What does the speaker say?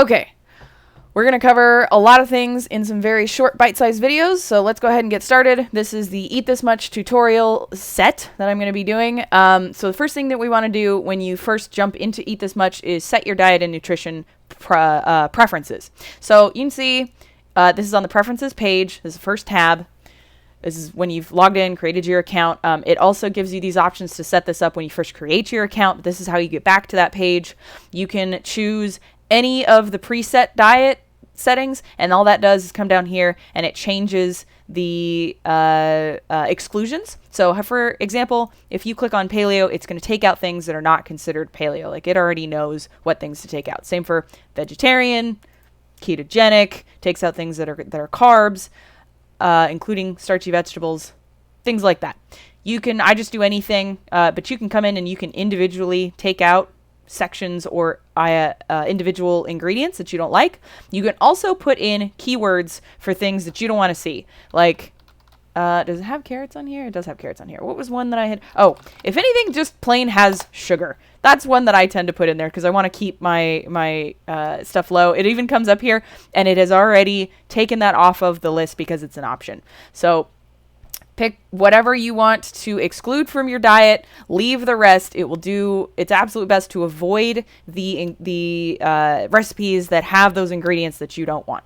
Okay, we're going to cover a lot of things in some very short bite-sized videos, so let's go ahead and get started. This is the Eat This Much tutorial set that I'm going to be doing. So the first thing that we want to do when you first jump into Eat This Much is set your diet and nutrition preferences. So you can see this is on the preferences page. This is the first tab. This is when you've logged in, created your account. It also gives you these options to set this up when you first create your account. But this is how you get back to that page. You can choose any of the preset diet settings, and all that does is come down here and it changes the exclusions. So for example, if you click on paleo, it's going to take out things that are not considered paleo. Like, it already knows what things to take out. Same for vegetarian, ketogenic, takes out things that are carbs, including starchy vegetables, things like that. I just do anything, but you can come in and you can individually take out sections or individual ingredients that you don't like. You can also put in keywords for things that you don't want to see. Like, does it have carrots on here? It does have carrots on here. What was one that I had? Oh, if anything just plain has sugar. That's one that I tend to put in there because I want to keep my stuff low. It even comes up here and it has already taken that off of the list because it's an option. So pick whatever you want to exclude from your diet, leave the rest. It will do its absolute best to avoid the recipes that have those ingredients that you don't want.